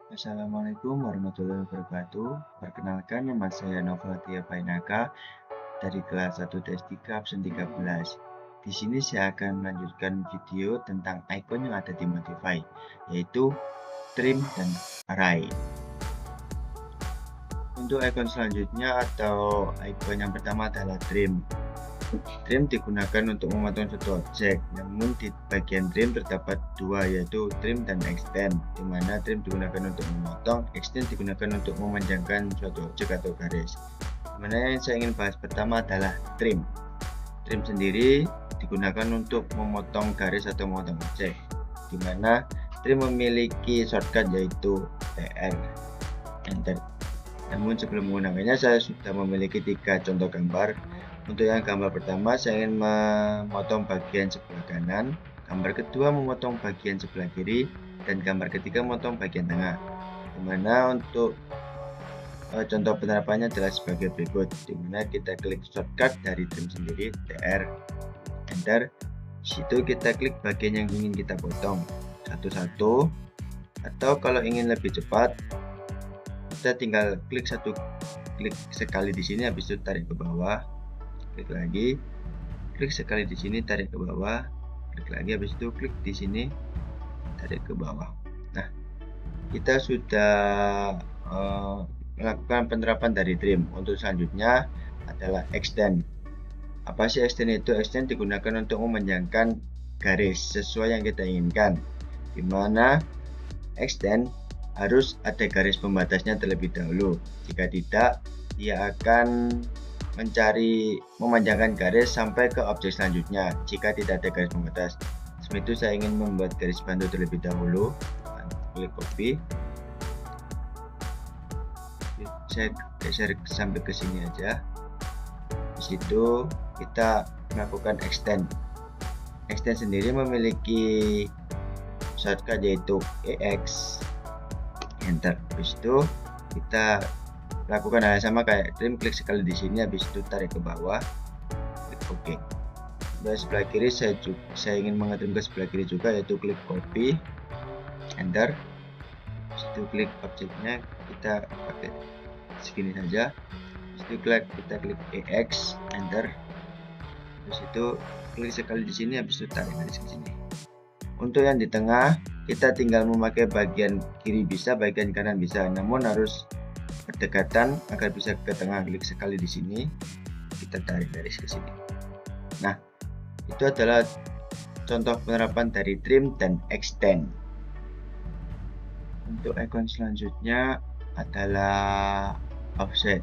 Assalamualaikum warahmatullahi wabarakatuh. Perkenalkan, nama saya Novatia Painaka dari kelas 1 ts 3 absen 13. Di sini saya akan melanjutkan video tentang icon yang ada di Modify, yaitu trim dan array. Untuk icon selanjutnya atau icon yang pertama adalah trim. Trim digunakan untuk memotong suatu objek, namun di bagian trim terdapat dua, yaitu trim dan extend, di mana trim digunakan untuk memotong, extend digunakan untuk memanjangkan suatu objek atau garis. Dimana yang saya ingin bahas pertama adalah trim. Trim sendiri digunakan untuk memotong garis atau memotong objek, dimana trim memiliki shortcut yaitu TR, enter. Namun sebelum menggunakannya saya sudah memiliki 3 contoh gambar. Untuk yang gambar pertama saya ingin memotong bagian sebelah kanan, gambar kedua memotong bagian sebelah kiri, dan gambar ketiga memotong bagian tengah. Dimana untuk contoh penerapannya adalah sebagai berikut, dimana kita klik shortcut dari trim sendiri, TR, enter. Situ kita klik bagian yang ingin kita potong satu-satu, atau kalau ingin lebih cepat kita tinggal klik sekali di sini, habis itu tarik ke bawah, klik lagi, klik sekali di sini, tarik ke bawah, klik lagi, habis itu klik di sini, tarik ke bawah. Nah, kita sudah melakukan penerapan dari trim. Untuk selanjutnya adalah extend. Apa sih extend itu? Extend digunakan untuk memanjangkan garis sesuai yang kita inginkan, dimana extend harus ada garis pembatasnya terlebih dahulu. Jika tidak, dia akan memanjangkan garis sampai ke objek selanjutnya jika tidak ada garis pembatas. Sebelum itu saya ingin membuat garis bantu terlebih dahulu. Klik copy, saya geser sampai ke sini aja. Di situ kita melakukan extend. Extend sendiri memiliki shortcut yaitu EX, enter. Habis itu kita lakukan hal yang sama kayak trim, klik sekali di sini, habis itu tarik ke bawah, klik OK. Dari sebelah kiri saya ingin mengetrim ke sebelah kiri juga, yaitu klik copy, enter. Habis itu klik objeknya, kita pakai segini saja. Habis itu kita klik EX, enter. Habis itu klik sekali di sini, habis itu tarik garis ke sini. Untuk yang di tengah kita tinggal memakai bagian kiri bisa, bagian kanan bisa, namun harus berdekatan agar bisa ke tengah. Klik sekali di sini, kita tarik garis ke sini. Nah, itu adalah contoh penerapan dari trim dan extend. Untuk icon selanjutnya adalah offset.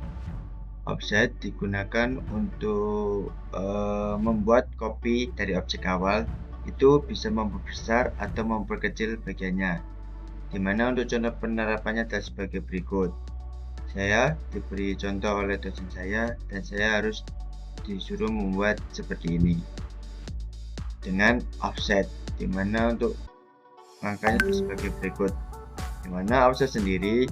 Offset digunakan untuk membuat copy dari objek awal, itu bisa memperbesar atau memperkecil bagiannya. Dimana untuk contoh penerapannya adalah sebagai berikut. Saya diberi contoh oleh dosen saya dan saya harus disuruh membuat seperti ini dengan offset, dimana untuk langkahnya sebagai berikut. Dimana offset sendiri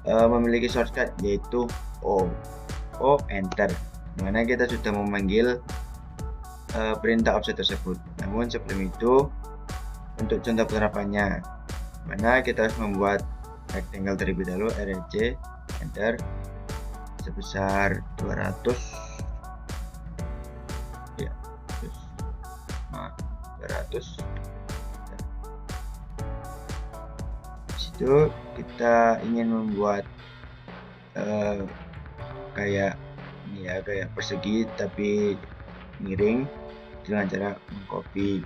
memiliki shortcut yaitu O, enter, dimana kita sudah memanggil perintah offset tersebut. Namun sebelum itu, untuk contoh penerapannya, mana kita harus membuat rectangle terlebih dahulu, RC, enter, sebesar 200 ya, 200. Situ kita ingin membuat kayak ini ya, kayak persegi tapi miring, dengan cara mengcopy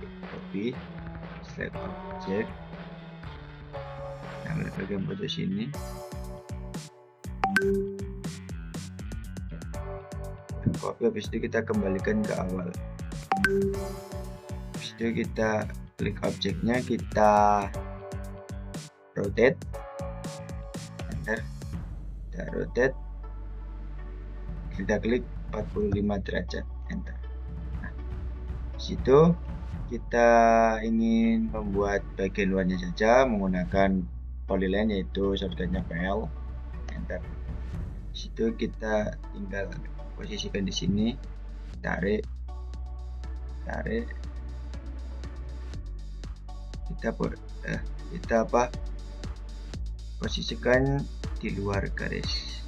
select object, ambil bagian pojok sini, copy, habis itu kita kembalikan ke awal. Habis itu kita klik objeknya, kita rotate, enter, kita rotate, kita klik 45 derajat, enter. Nah, situ kita ingin membuat bagian luarnya saja menggunakan polyline, yaitu shortcutnya PL, enter. Situ kita tinggal posisikan di sini, tarik, kita posisikan di luar garis.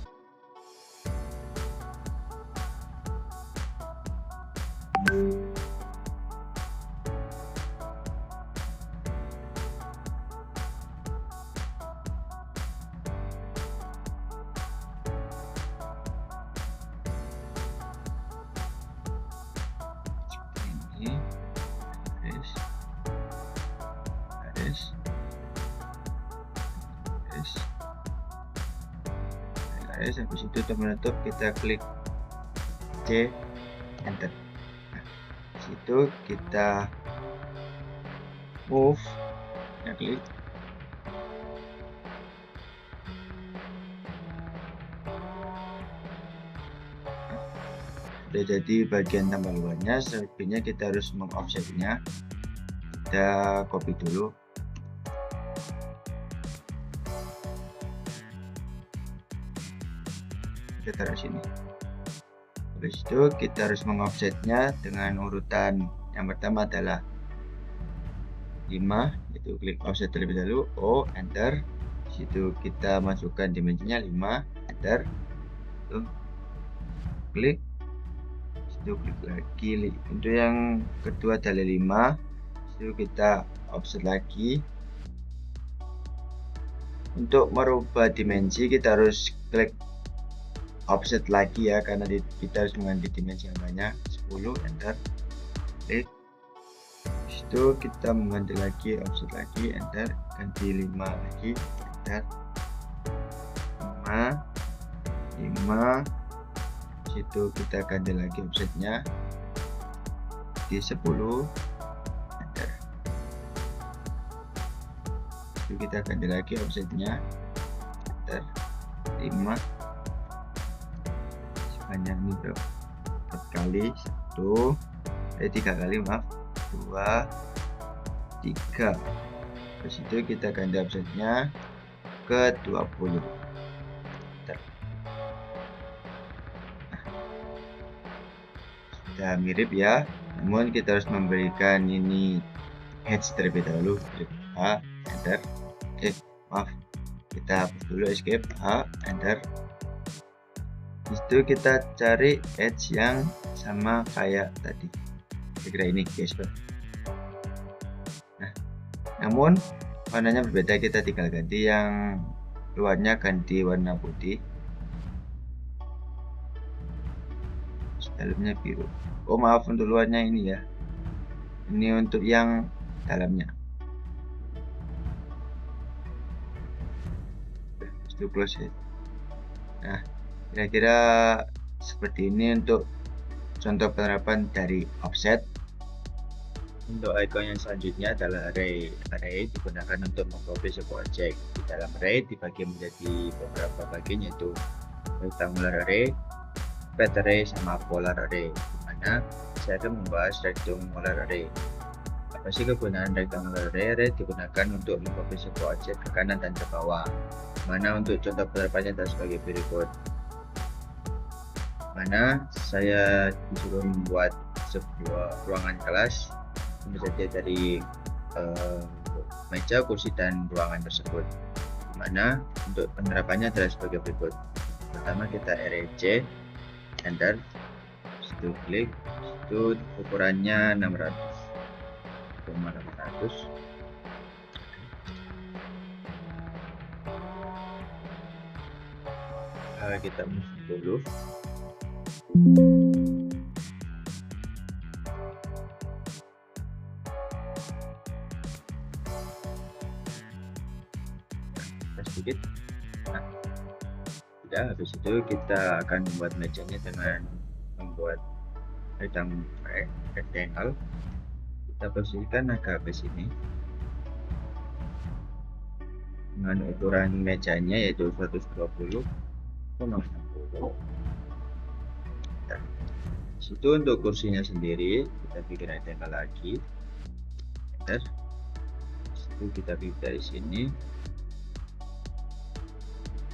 Ini garis, garis, garis, garis. Habis itu untuk menutup kita klik C, enter. Nah, situ kita move, ya klik. Sudah jadi bagian tambah luarnya. Selebihnya kita harus mengoffsetnya. Kita copy dulu. Kita taruh sini. Habis itu kita harus mengoffsetnya dengan urutan. Yang pertama adalah 5, itu klik offset terlebih dahulu, O, enter. Situ kita masukkan dimensinya 5, enter. Tuh. Klik. Situ klik lagi. Untuk yang kedua adalah 5. Situ kita offset lagi. Untuk merubah dimensi kita harus klik offset lagi ya, karena kita harus mengganti dimensi yang banyak. 10, enter. Klik. Itu kita mengganti lagi, offset lagi, enter. Ganti 5 lagi, enter. 5. Situ kita ganti lagi offsetnya di 10, enter. Itu kita ganti lagi offsetnya, enter. 5 sebanyak ini bro, 4 kali, 3 kali, maaf, 2, 3. Terus itu kita ganti offsetnya ke 20. Sudah mirip ya, namun kita harus memberikan ini hedge terlebih dahulu. A, enter. Maaf, kita hapus dulu, escape, A, enter. Itu kita cari edge yang sama kayak tadi, kira-kira ini guys. Nah, namun warnanya berbeda, kita tinggal ganti yang luarnya, ganti warna putih, dalamnya biru. Oh maaf, untuk luarnya ini ya, ini untuk yang dalamnya. Itu close it. Nah, kira-kira seperti ini untuk contoh penerapan dari offset. Untuk icon yang selanjutnya adalah array. Array digunakan untuk mengcopy sebuah objek. Di dalam array dibagi menjadi beberapa bagian, yaitu rectangular array, flat array, sama polar array. Dimana saya akan membahas rectangular array. Apa sih kegunaan rectangular array? Array digunakan untuk mengcopy sebuah objek ke kanan dan ke bawah. Mana untuk contoh penerapannya adalah sebagai berikut. Mana saya disuruh membuat sebuah ruangan kelas, tentu saja dari meja, kursi, dan ruangan tersebut. Mana untuk penerapannya adalah sebagai berikut. Pertama kita array C, enter. Situ klik, situ ukurannya 600,600. Kita move dulu. Sedikit. Nah, sudah. Habis itu kita akan membuat mejanya dengan membuat rectangle. Kita posisikan agak ke sini dengan ukuran mejanya yaitu 120,60. Situ untuk kursinya sendiri kita bikin rectangle lagi, enter. Situ kita pilih dari sini,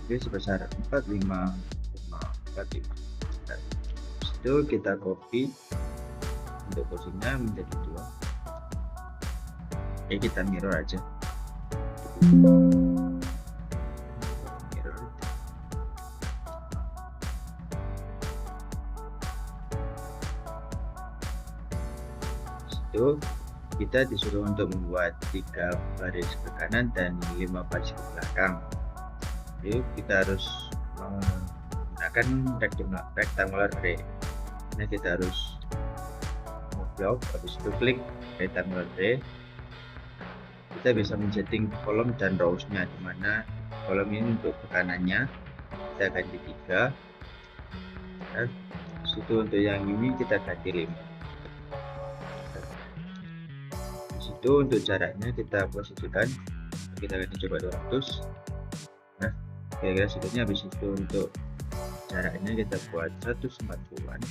oke, sebesar 45,45. Situ kita copy untuk kursinya menjadi 2. Oke, kita mirror aja. itu kita disuruh untuk membuat 3 baris ke kanan dan 5 baris ke belakang. Jadi kita harus menggunakan rectangular array. Nah, kita harus move block, habis itu klik rectangular array. Kita bisa men-setting kolom dan rows-nya, dimana kolom ini untuk ke kanannya kita ganti 3, dan situ untuk yang ini kita ganti 5. Di situ untuk jaraknya kita posisikan, kita ganti coba 200. Nah, kira-kira situnya. Habis itu untuk jaraknya kita buat 140-an,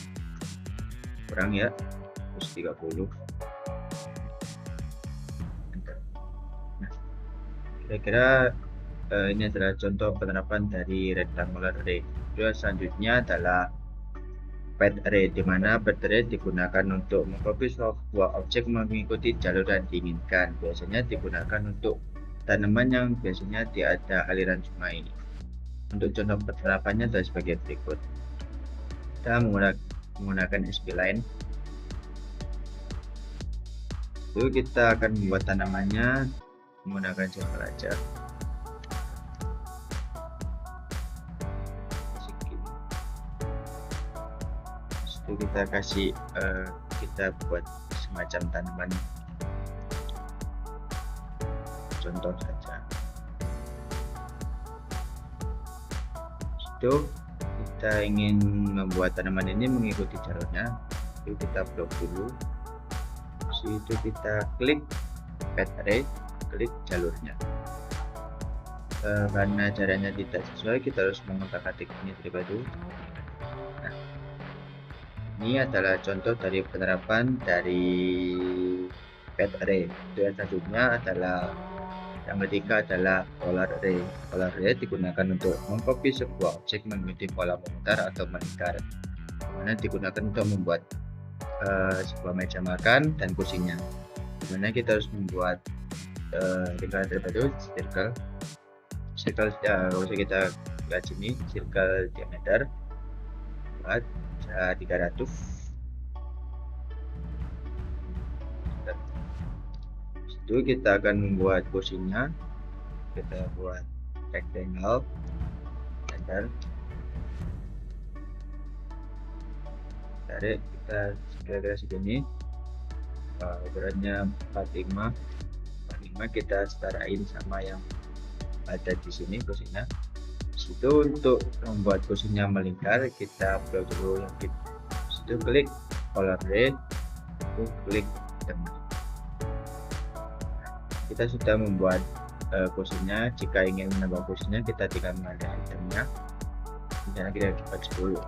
kurang ya, 130. Nah, kira-kira ini adalah contoh penerapan dari rectangular array. Selanjutnya adalah path array, di mana path array digunakan untuk mengcopy sebuah objek mengikuti jalur yang diinginkan. Biasanya digunakan untuk tanaman yang biasanya tidak ada aliran sungai. Untuk contoh penerapannya adalah sebagai berikut. Kita menggunakan spline. Lalu kita akan membuat tanamannya menggunakan circle aja. Itu kita kasih kita buat semacam tanaman contoh saja. Itu kita ingin membuat tanaman ini mengikuti jalurnya, itu kita blok dulu. Itu kita klik path array, klik jalurnya. Karena caranya tidak sesuai, kita harus mengotak-atik ini terlebih dahulu. Nah, ini adalah contoh dari penerapan dari path array. Yang selanjutnya adalah yang ketiga adalah polar array. Polar array digunakan untuk mengcopy sebuah objek mengikuti pola memutar atau melingkar, mana digunakan untuk membuat sebuah meja makan dan kursinya, dimana kita harus membuat lingkaran terpadu, circle kalau kita lihat sini, circle diameter buat 300. Itu kita akan membuat kursinya, kita buat rectangle, enter, tarik, kita kira-kira segini, ukurannya 45, kita setarain sama yang ada di sini kursinya. Situ untuk membuat kursinya melingkar, kita blok dulu yang situ, klik polar array, klik teman. Kita sudah membuat kursinya. Jika ingin menambah kursinya, kita tinggal mengambil itemnya, misalnya kita buat 10.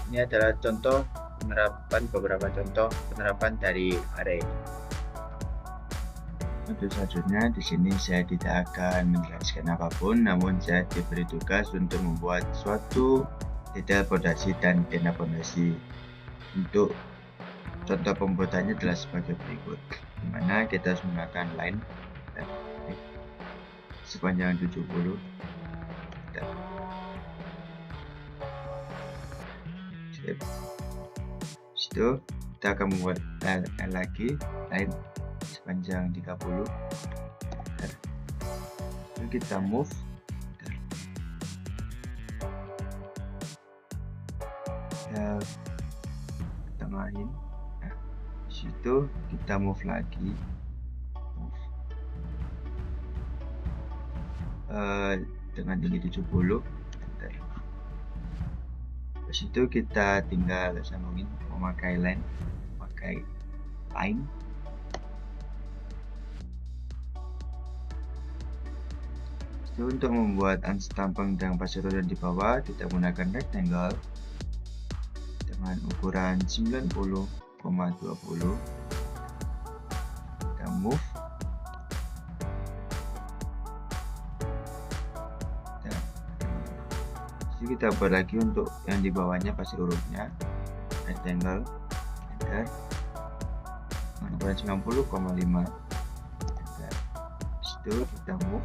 Ini adalah contoh penerapan, beberapa contoh penerapan dari array. Untuk selanjutnya di sini saya tidak akan menjelaskan apapun, namun saya diberi tugas untuk membuat suatu detail fondasi dan tenda fondasi. Untuk contoh pembuatannya adalah sebagai berikut, dimana kita harus menggunakan line sepanjang 70. Situ kita akan membuat lagi line sepanjang 30. Lalu kita move, kita tengahin. Nah, situ kita move lagi, dengan tinggi 70. Terus itu kita tinggal sambungin, memakai line. Itu untuk membuat unstamping dan pasir roda di bawah, kita gunakan rectangle dengan ukuran 90,20. Kita move, kita buat lagi untuk yang di bawahnya pasir urutnya, rectangle, enter, ukuran 90,5. Itu kita move,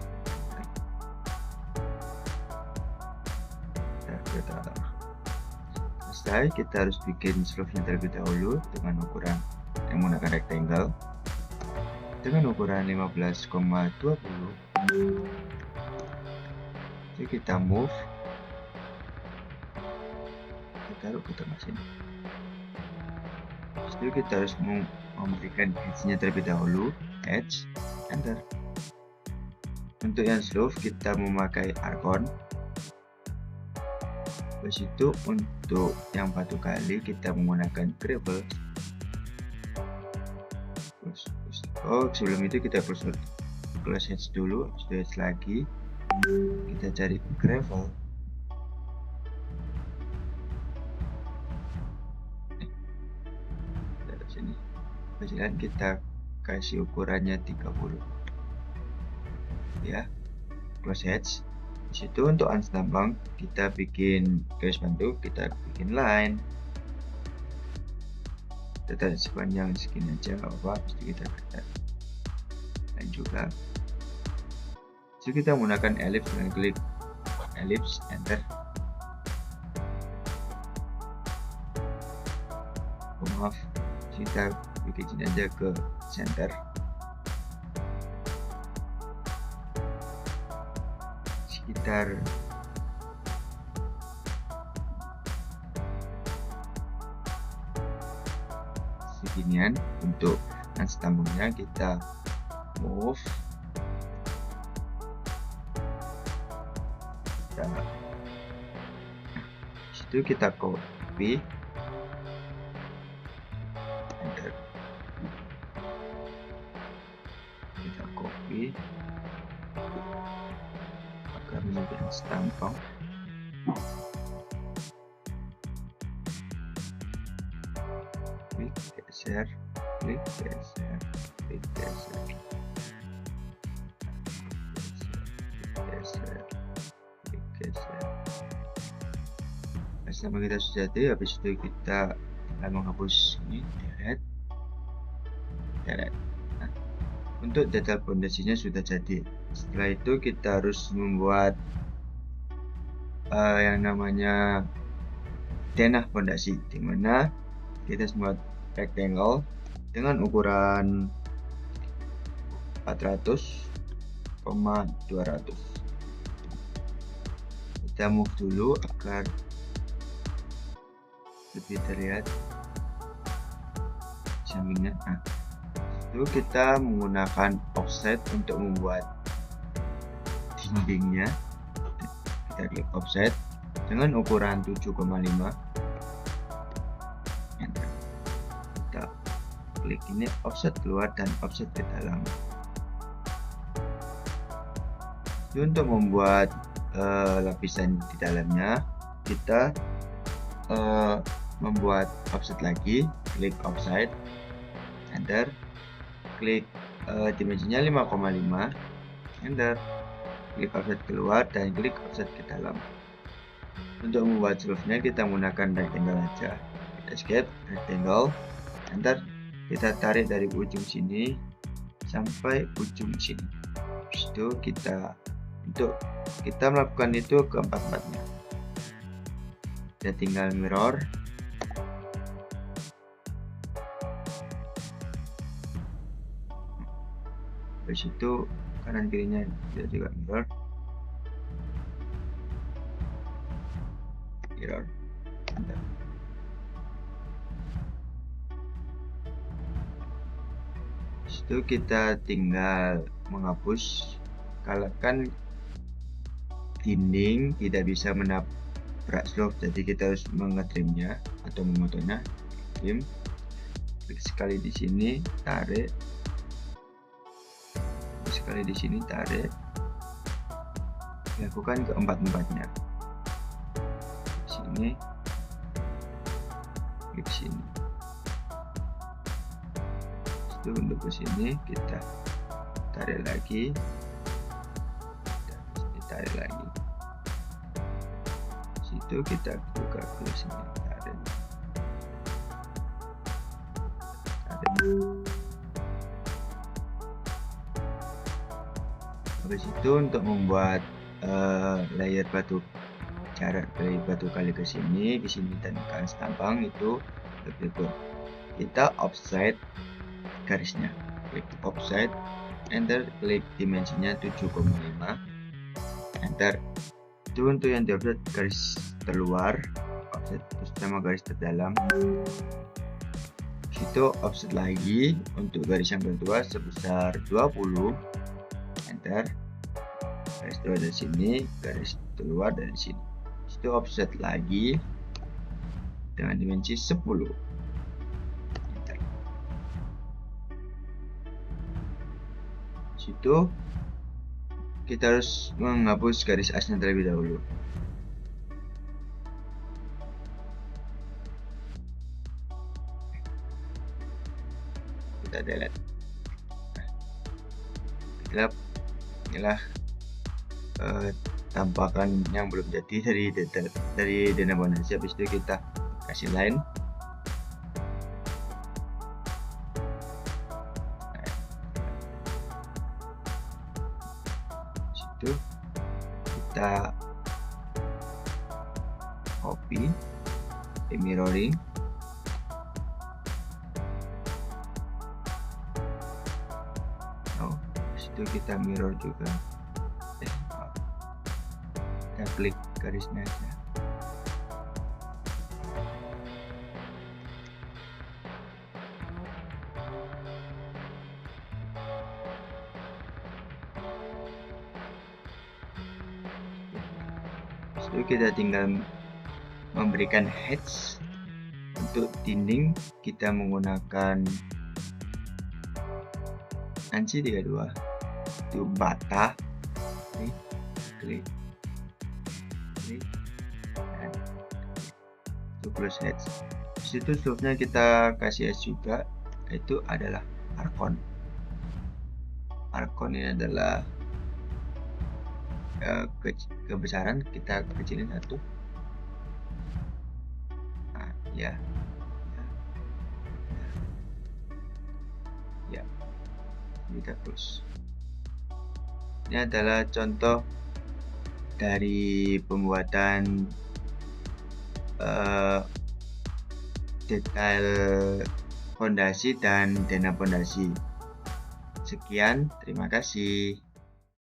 kita selesai, kita harus bikin slope-nya terlebih dahulu dengan ukuran yang menggunakan rectangle dengan ukuran 15,20. Jadi kita move, kita taruh ke tengah sini. Setelah itu kita harus memberikan edge-nya terlebih dahulu, edge, enter. Untuk yang slope kita memakai argon. Habis itu untuk yang batu kali kita menggunakan gravel. Oh, sebelum itu kita close edge dulu, edge lagi. Kita cari gravel. Dari sini. Kemudian kita kasih ukurannya 30. Ya, close edge. Di situ untuk ans tambang kita bikin garis bantu, kita bikin line. Kita tarik sepanjang segini aja, apa pasti kita tarik. Dan juga jadi kita menggunakan ellipse dengan klik ellipse, enter. Oh, maaf, kita bikin sini aja ke center. Sekitar seginian. Untuk ans tambungnya kita move, situ kita copy, enter. Kita copy agar menjadi ans tambang. Klik geser, klik geser, klik geser, geser, klik geser. Sama kita sudah jadi. Habis itu kita menghapus ini, delete. Nah, untuk detail fondasinya sudah jadi. Setelah itu kita harus membuat yang namanya denah fondasi, dimana kita membuat rectangle dengan ukuran 400,200. Kita move dulu agar lebih terlihat sampingnya. Nah, itu kita menggunakan offset untuk membuat dindingnya. Kita klik offset dengan ukuran 7,5. Enter. Kita klik ini, offset keluar dan offset ke dalam. Jadi untuk membuat lapisan di dalamnya, kita membuat offset lagi, klik offset, enter, klik dimensinya 5,5, enter, klik offset keluar dan klik offset ke dalam. Untuk membuat slope-nya kita menggunakan rectangle aja, escape, rectangle, enter, kita tarik dari ujung sini sampai ujung sini. Habis itu kita melakukan itu ke empat-empatnya. Kita tinggal mirror. Habis itu kanan kirinya kita juga mirror. Habis itu kita tinggal menghapus. Kalau kan dinding tidak bisa menabrak slope, jadi kita harus mengetrimnya atau memotongnya. Trim, klik sekali di sini, tarik, sekali di sini, tarik, lakukan ke empat-empatnya. Sini, klik sini. Itu untuk ke sini kita tarik lagi, tarik lagi. Situ kita buka ke sini, tarik. Habis itu untuk membuat layer batu jarak dari batu kali ke sini dan ke tambang itu berikut. Kita offset garisnya, klik offset, enter, klik dimensinya 7,5, enter. Itu untuk yang di offset garis terluar, offset sama garis terdalam. Situ offset lagi untuk garis yang kedua sebesar 20, enter. Garis terluar dari sini, garis keluar dari sini. Itu offset lagi dengan dimensi 10. Enter. Situ kita harus menghapus garis asnya terlebih dahulu. Kita delete. Inilah tampakan yang belum jadi dari Dana Fondasi. Habis itu kita kasih line. Situ kita copy, mirroring. Situ kita mirror juga. Kita klik garisnya aja. Lalu kita tinggal memberikan hatch. Untuk dinding kita menggunakan ANSI 32, itu bata, klik, dan itu close hatch. Disitu slope-nya kita kasih S juga, itu adalah Arkon. Arkon ini adalah kebesaran, kita kecilin satu. Nah, ya, kita close. Ini adalah contoh dari pembuatan detail fondasi dan Dana Fondasi. Sekian, terima kasih.